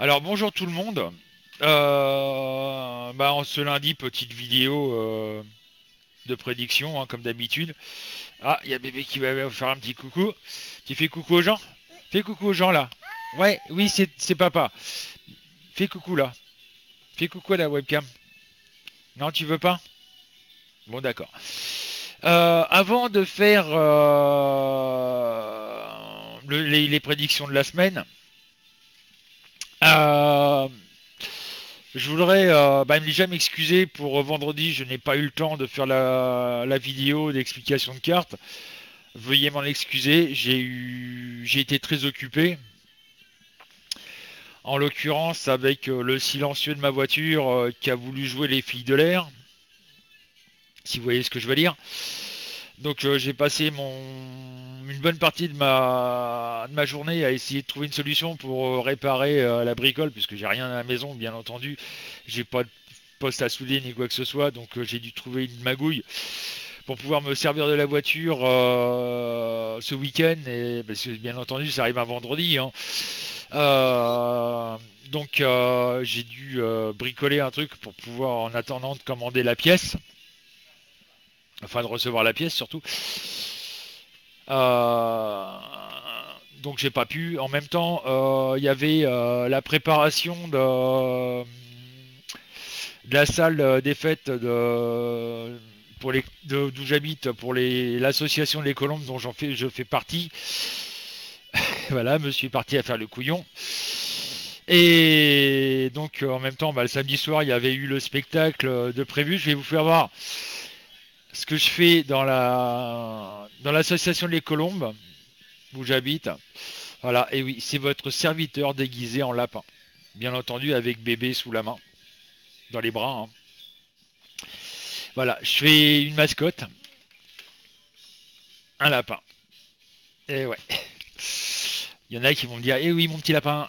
Alors bonjour tout le monde. En ce lundi, petite vidéo de prédiction, hein, comme d'habitude. Ah, il y a bébé qui va faire un petit coucou. Tu fais coucou aux gens? Fais coucou aux gens là. Ouais, oui, c'est papa. Fais coucou là. Fais coucou à la webcam. Non, tu veux pas? Bon, d'accord. Avant de faire les prédictions de la semaine, euh, je voudrais déjà m'excuser pour vendredi, je n'ai pas eu le temps de faire la vidéo d'explication de cartes. Veuillez m'en excuser, j'ai été très occupé. En l'occurrence avec le silencieux de ma voiture qui a voulu jouer les filles de l'air, si vous voyez ce que je veux dire. Donc j'ai passé une bonne partie de ma journée à essayer de trouver une solution pour réparer la bricole, puisque j'ai rien à la maison, bien entendu. J'ai pas de poste à souder ni quoi que ce soit, donc j'ai dû trouver une magouille pour pouvoir me servir de la voiture ce week-end, et parce que bien entendu ça arrive un vendredi. Hein. Euh, j'ai dû bricoler un truc pour pouvoir, en attendant de commander la pièce, enfin de recevoir la pièce surtout. Euh, donc j'ai pas pu. En même temps, il y avait la préparation de la salle des fêtes d'où j'habite pour l'association Les Colombes dont je fais partie. Voilà, me suis parti à faire le couillon. Et donc en même temps, le samedi soir, il y avait eu le spectacle de prévu. Je vais vous faire voir ce que je fais dans l'association Les Colombes où j'habite. Voilà, et oui, c'est votre serviteur déguisé en lapin. Bien entendu, avec bébé sous la main, dans les bras. Hein. Voilà, je fais une mascotte, un lapin. Et ouais. Il y en a qui vont me dire, eh oui, mon petit lapin.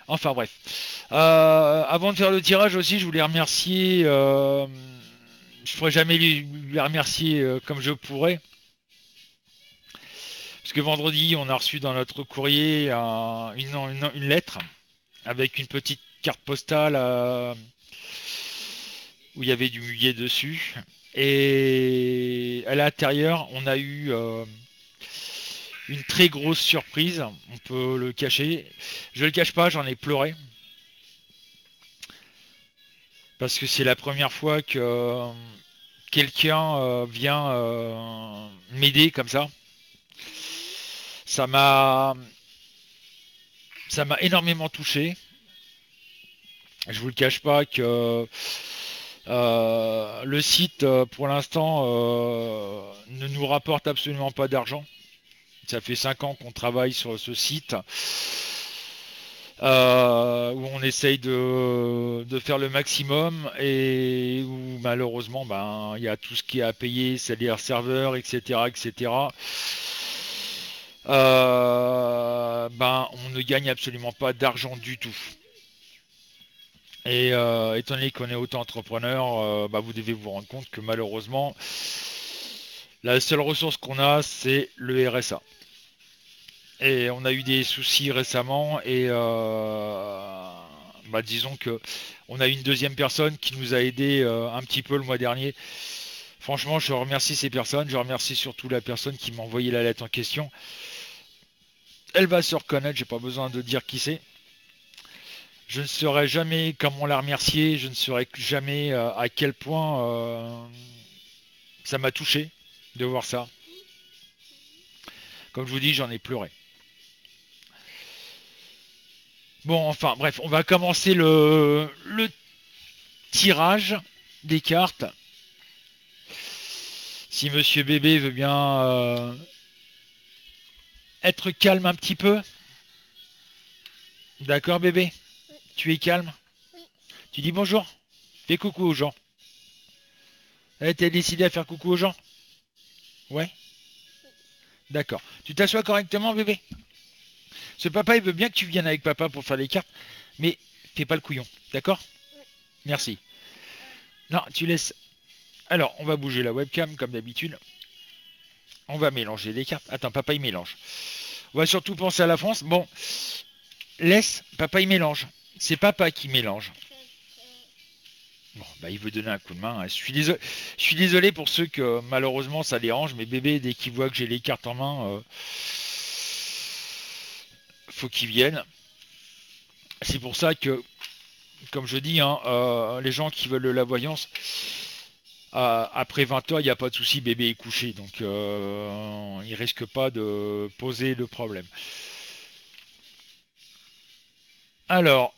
Enfin bref. Avant de faire le tirage aussi, je voulais remercier. Je pourrais jamais lui remercier comme je pourrais. Parce que vendredi, on a reçu dans notre courrier une lettre avec une petite carte postale où il y avait du muguet dessus. Et à l'intérieur, on a eu une très grosse surprise. On peut le cacher. Je le cache pas, j'en ai pleuré. Parce que c'est la première fois que quelqu'un vient m'aider comme ça. Ça m'a, ça m'a énormément touché. Je vous le cache pas que le site, pour l'instant, ne nous rapporte absolument pas d'argent. Ça fait 5 ans qu'on travaille sur ce site. Où on essaye de faire le maximum et où malheureusement il y a tout ce qui est à payer, salaire serveur, etc. etc. On ne gagne absolument pas d'argent du tout. Et étant donné qu'on est auto-entrepreneur, vous devez vous rendre compte que malheureusement, la seule ressource qu'on a, c'est le RSA. Et on a eu des soucis récemment et disons que on a eu une deuxième personne qui nous a aidé un petit peu le mois dernier. Franchement, je remercie ces personnes. Je remercie surtout la personne qui m'a envoyé la lettre en question. Elle va se reconnaître, j'ai pas besoin de dire qui c'est. Je ne saurais jamais comment la remercier, je ne saurais jamais à quel point ça m'a touché de voir ça. Comme je vous dis, j'en ai pleuré. Bon, enfin, bref, on va commencer le tirage des cartes. Si Monsieur Bébé veut bien être calme un petit peu. D'accord, bébé? Tu es calme? Tu dis bonjour? Fais coucou aux gens. T'as décidé à faire coucou aux gens? Ouais? D'accord. Tu t'assois correctement, bébé? Ce papa, il veut bien que tu viennes avec papa pour faire les cartes, mais fais pas le couillon. D'accord? Merci. Non, tu laisses. Alors, on va bouger la webcam comme d'habitude. On va mélanger les cartes. Attends, papa, il mélange. On va surtout penser à la France. Bon, Laisse, papa il mélange. C'est papa qui mélange. Bon, bah il veut donner un coup de main. Je suis désolé pour ceux que malheureusement ça dérange, mais bébé, dès qu'il voit que j'ai les cartes en main, faut qu'ils viennent. C'est pour ça que, comme je dis, hein, les gens qui veulent la voyance, après 20 heures, il n'y a pas de souci, bébé est couché, donc il risque pas de poser le problème. Alors,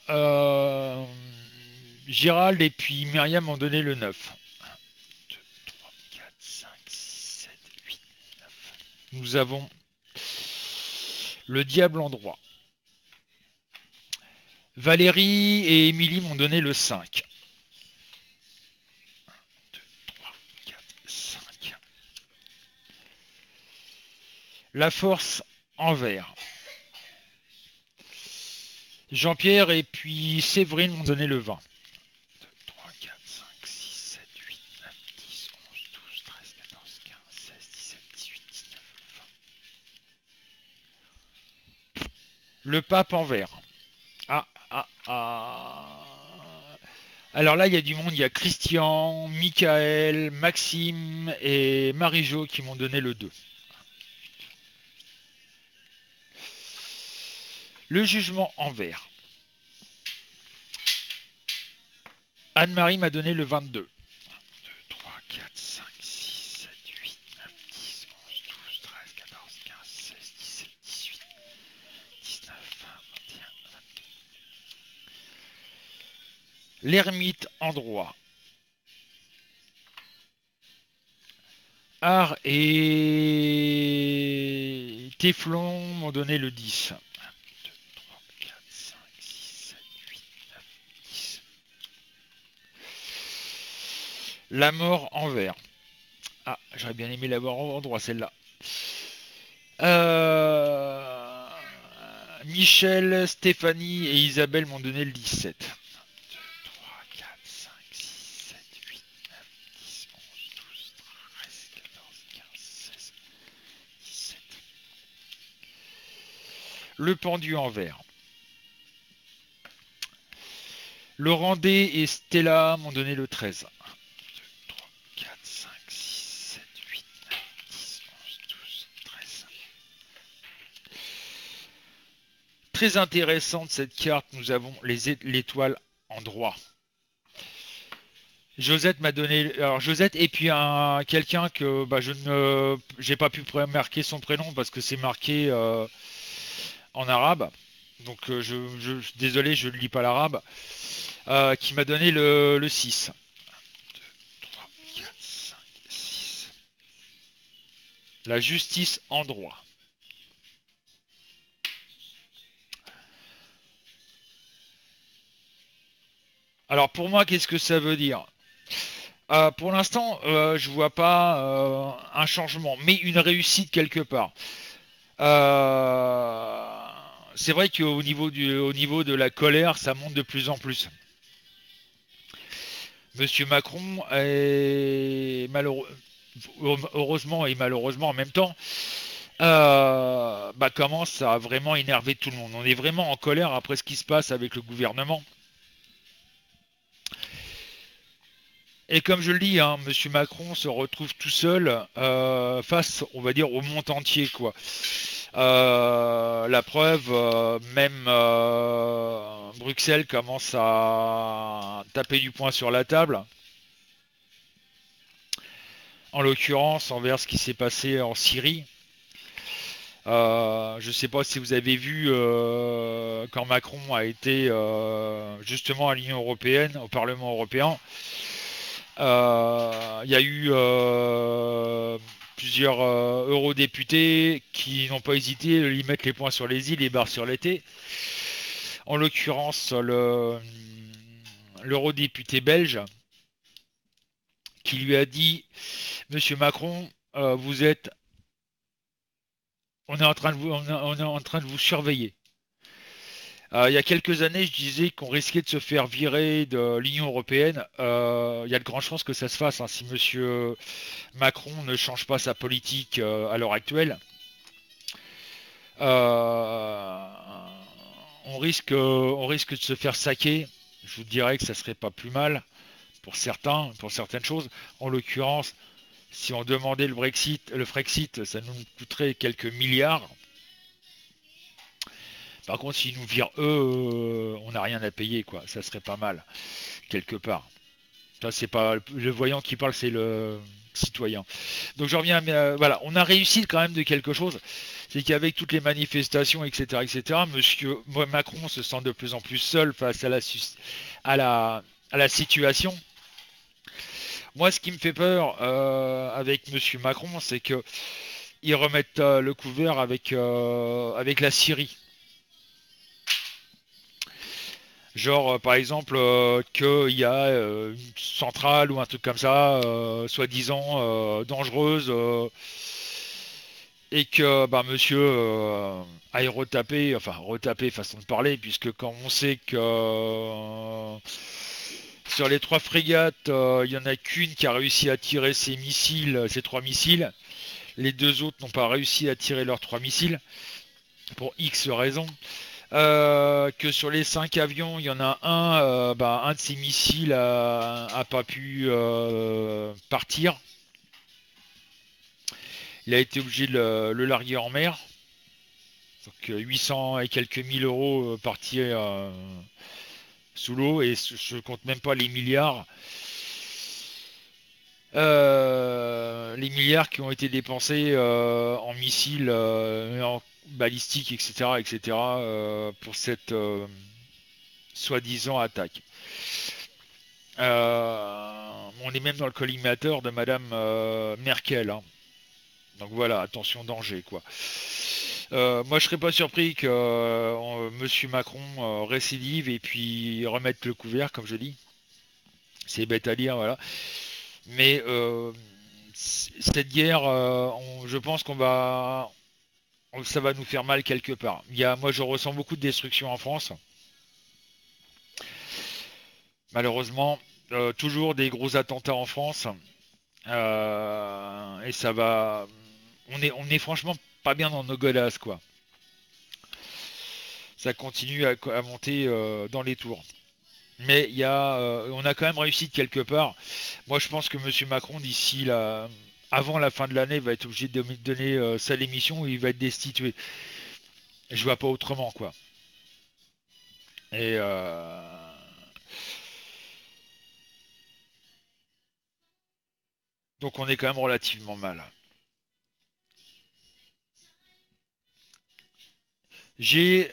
Gérald et puis Myriam ont donné le 9. 1, 2, 3, 4, 5, 6, 7, 8, 9. Nous avons le diable en droit. Valérie et Émilie m'ont donné le 5. 1, 2, 3, 4, 5. La force en vert. Jean-Pierre et puis Séverine m'ont donné le 20. 2, 3, 4, 5, 6, 7, 8, 9, 10, 11, 12, 13, 14, 15, 16, 17, 18, 19, 20. Le pape en vert. Ah, ah, ah. Alors là, il y a du monde. Il y a Christian, Michael, Maxime et Marie-Jo qui m'ont donné le 2. Le jugement en vert. Anne-Marie m'a donné le 22. 1, 2, 3, 4, 5, 6, 7, 8, 9, 10, 11, 12, 13, 14, 15, 16, 17, 18, 19, 20, 21, 22. L'ermite en droit. Art et Téflon m'ont donné le 10. 1, 2, 3, 4, 5, 6, 7, 8, 9, 10. La mort en vert. Ah, j'aurais bien aimé l'avoir en droit, celle-là. Euh, Michel, Stéphanie et Isabelle m'ont donné le 17. 1, 2, 3, 4, 5, 6, 7, 8, 9, 10, 11, 12, 13, 14, 15, 16, 17. Le pendu en vert. Laurent D et Stella m'ont donné le 13. 1, 2, 3, 4, 5, 6, 7, 8, 9, 10, 11, 12, 13. Très intéressante cette carte, nous avons l'étoile en droit. Josette m'a donné, alors Josette et puis quelqu'un que je ne j'ai pas pu marquer son prénom parce que c'est marqué en arabe. Donc désolé, je ne lis pas l'arabe. Qui m'a donné le 6. 1, 2, 3, 4, 5, 6. La justice en droit. Alors pour moi, qu'est-ce que ça veut dire? Pour l'instant, je vois pas un changement, mais une réussite quelque part. Euh, c'est vrai au niveau de la colère, ça monte de plus en plus. Monsieur Macron est heureusement et malheureusement en même temps, commence à vraiment énerver tout le monde. On est vraiment en colère après ce qui se passe avec le gouvernement. Et comme je le dis, hein, Monsieur Macron se retrouve tout seul face, on va dire, au monde entier, quoi. La preuve, même Bruxelles commence à taper du poing sur la table. En l'occurrence, envers ce qui s'est passé en Syrie. Je ne sais pas si vous avez vu quand Macron a été justement à l'Union européenne, au Parlement européen. Il y a eu plusieurs eurodéputés qui n'ont pas hésité à lui mettre les points sur les i, les barres sur les t. En l'occurrence, l'eurodéputé belge qui lui a dit Monsieur Macron, vous êtes, on est en train de vous surveiller. Il y a quelques années, je disais qu'on risquait de se faire virer de l'Union européenne. Il y a de grandes chances que ça se fasse, hein, si Monsieur Macron ne change pas sa politique à l'heure actuelle. on risque de se faire saquer. Je vous dirais que ça serait pas plus mal pour certaines choses. En l'occurrence, si on demandait le Frexit, ça nous coûterait quelques milliards. Par contre, s'ils nous virent eux, on n'a rien à payer, quoi. Ça serait pas mal, quelque part. Ça, c'est pas le voyant qui parle, c'est le citoyen. Donc je reviens, voilà, on a réussi quand même de quelque chose. C'est qu'avec toutes les manifestations, etc., Monsieur Macron se sent de plus en plus seul face à la situation. Moi, ce qui me fait peur avec Monsieur Macron, c'est que ils remettent le couvert avec la Syrie. Genre, par exemple, qu'il y a une centrale ou un truc comme ça, soi-disant dangereuse, et que bah, monsieur aille retaper, enfin retaper façon de parler, puisque quand on sait que sur les 3 frégates, il y en a qu'une qui a réussi à tirer ses 3 missiles, les 2 autres n'ont pas réussi à tirer leurs 3 missiles, pour X raisons. Que sur les 5 avions, il y en a un de ces missiles a pas pu partir. Il a été obligé de le larguer en mer. Donc 800 et quelques mille euros partis sous l'eau, et je compte même pas les milliards qui ont été dépensés en missiles, en balistiques, etc., pour cette soi-disant attaque. On est même dans le collimateur de Madame Merkel, hein. Donc voilà, attention, danger, quoi. Moi, je serais pas surpris que Monsieur Macron récidive et puis remette le couvert, comme je dis. C'est bête à dire, voilà. Mais cette guerre, je pense ça va nous faire mal quelque part. Moi, je ressens beaucoup de destruction en France. Malheureusement, toujours des gros attentats en France. Et ça va. On est franchement pas bien dans nos godasses, quoi. Ça continue à monter dans les tours. Mais on a quand même réussi de quelque part. Moi, je pense que Monsieur Macron, avant la fin de l'année, va être obligé de donner sa démission ou il va être destitué. Je vois pas autrement, quoi. Et donc, on est quand même relativement mal. J'ai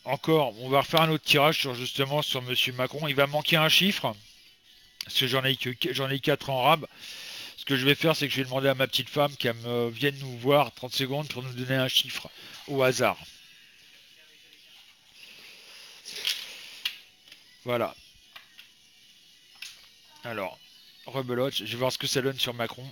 encore, on va refaire un autre tirage sur Monsieur Macron. Il va manquer un chiffre parce que j'en ai 4 en rab. Ce que je vais faire, c'est que je vais demander à ma petite femme qu'elle me vienne nous voir 30 secondes pour nous donner un chiffre au hasard. Voilà. Alors, rebelote, je vais voir ce que ça donne sur Macron.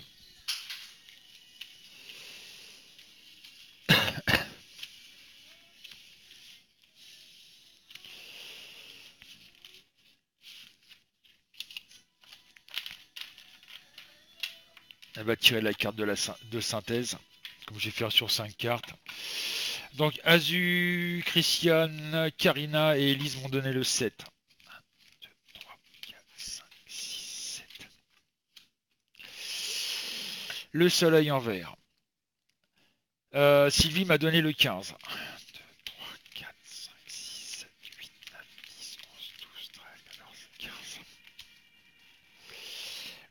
Elle va tirer la carte de synthèse, comme je vais faire sur 5 cartes. Donc, Azu, Christiane, Karina et Elise m'ont donné le 7. 1, 2, 3, 4, 5, 6, 7. Le soleil en vert. Sylvie m'a donné le 15. 1, 2, 3, 4, 5, 6, 7, 8, 9, 10, 11, 12, 13, 14, 15.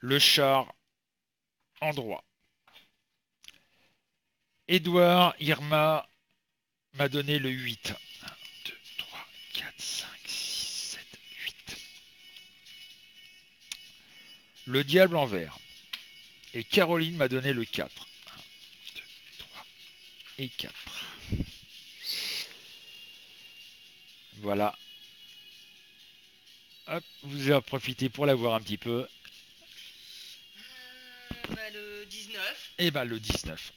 Le char en droit. Édouard Irma m'a donné le 8. 1, 2, 3, 4, 5, 6, 7, 8. Le diable en vert. Et Caroline m'a donné le 4. 1, 2, 3 et 4. Voilà. Hop, vous en profitez pour la voir un petit peu. Le 19. Et ben le 19.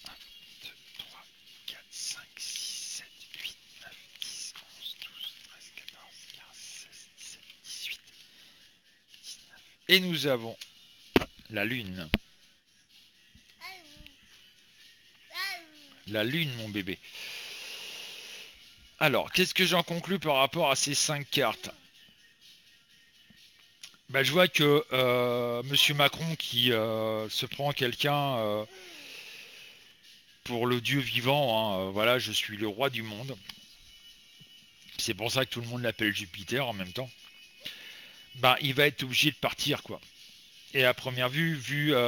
1, 2, 3, 4, 5, 6, 7, 8, 9, 10, 11, 12, 13, 14, 15, 16, 17, 18, 19. Et nous avons la lune. La lune, mon bébé. Alors, qu'est-ce que j'en conclus par rapport à ces 5 cartes? Bah, je vois que Monsieur Macron qui se prend quelqu'un pour le Dieu vivant, hein, voilà, je suis le roi du monde. C'est pour ça que tout le monde l'appelle Jupiter en même temps. Bah, il va être obligé de partir, quoi. Et à première vue, vu que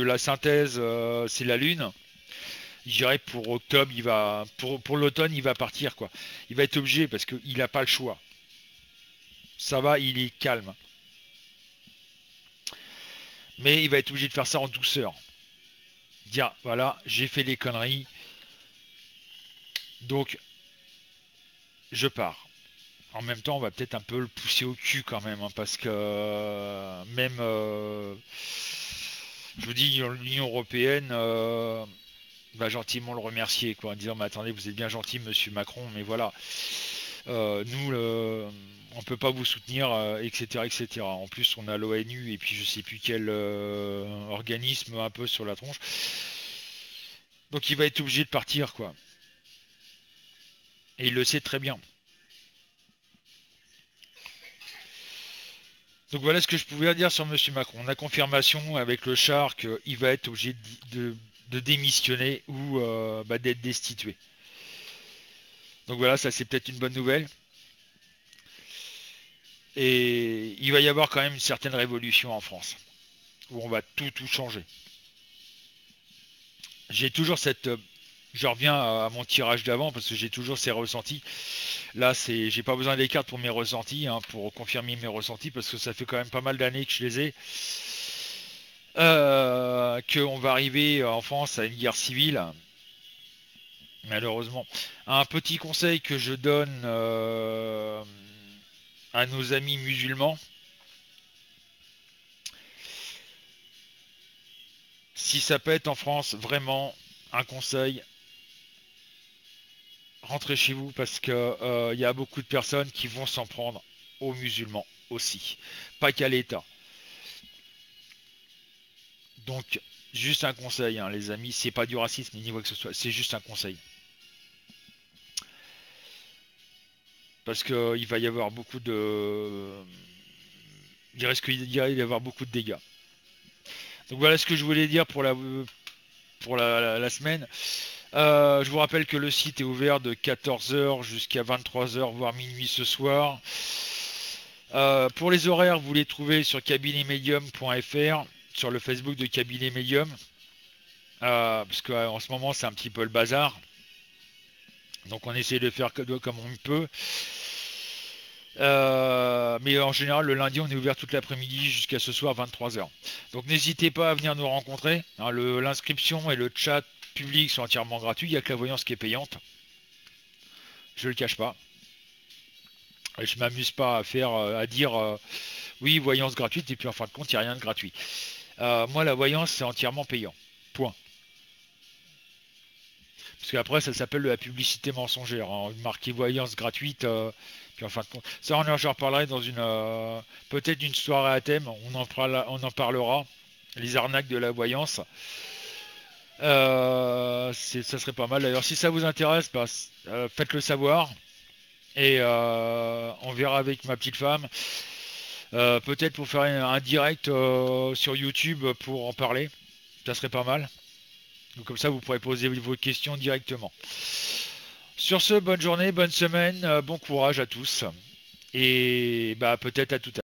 la synthèse c'est la Lune, je dirais pour octobre, pour l'automne, il va partir, quoi. Il va être obligé parce qu'il n'a pas le choix. Ça va, il est calme. Mais il va être obligé de faire ça en douceur. Dire, voilà, j'ai fait des conneries, donc je pars. En même temps, on va peut-être un peu le pousser au cul quand même, hein, parce que même, je vous dis, l'Union Européenne va gentiment le remercier, quoi, en disant, mais attendez, vous êtes bien gentil, Monsieur Macron, mais voilà, nous, on peut pas vous soutenir, etc., etc. En plus, on a l'ONU et puis je sais plus quel organisme un peu sur la tronche. Donc, il va être obligé de partir, quoi. Et il le sait très bien. Donc voilà ce que je pouvais dire sur Monsieur Macron. On a confirmation avec le char qu'il va être obligé de démissionner ou d'être destitué. Donc voilà, ça c'est peut-être une bonne nouvelle. Et il va y avoir quand même une certaine révolution en France, où on va tout changer. J'ai toujours cette... je reviens à mon tirage d'avant, parce que j'ai toujours ces ressentis. Là, j'ai pas besoin des cartes pour mes ressentis, hein, pour confirmer mes ressentis, parce que ça fait quand même pas mal d'années que je les ai. Qu'on va arriver en France à une guerre civile, malheureusement. Un petit conseil que je donne à nos amis musulmans, si ça peut être en France, vraiment, un conseil, rentrez chez vous parce que y a beaucoup de personnes qui vont s'en prendre aux musulmans aussi, pas qu'à l'État. Donc, juste un conseil, hein, les amis, c'est pas du racisme ni quoi que ce soit, c'est juste un conseil. Parce que il va y avoir beaucoup de... il risque d'y avoir beaucoup de dégâts. Donc voilà ce que je voulais dire pour la semaine. Je vous rappelle que le site est ouvert de 14h jusqu'à 23h, voire minuit ce soir. Pour les horaires, vous les trouvez sur cabinetmedium.fr, sur le Facebook de Cabinet Medium. Parce qu'en ce moment, c'est un petit peu le bazar. Donc on essaie de faire comme on peut. Mais en général, le lundi, on est ouvert toute l'après-midi jusqu'à ce soir 23h. Donc n'hésitez pas à venir nous rencontrer. Hein, l'inscription et le chat public sont entièrement gratuits. Il n'y a que la voyance qui est payante. Je le cache pas. Et je m'amuse pas à dire oui, voyance gratuite, et puis en fin de compte, il n'y a rien de gratuit. Moi, la voyance, c'est entièrement payant. Point. Parce qu'après, ça s'appelle de la publicité mensongère. Hein. Marqué voyance gratuite, puis en fin de compte. Ça, j'en reparlerai dans peut-être une soirée à thème. On en parlera. Les arnaques de la voyance. Ça serait pas mal. D'ailleurs, si ça vous intéresse, faites-le savoir. Et on verra avec ma petite femme. Peut-être pour faire un direct sur YouTube pour en parler. Ça serait pas mal. Donc comme ça, vous pourrez poser vos questions directement. Sur ce, bonne journée, bonne semaine, bon courage à tous. Et peut-être à tout à l'heure.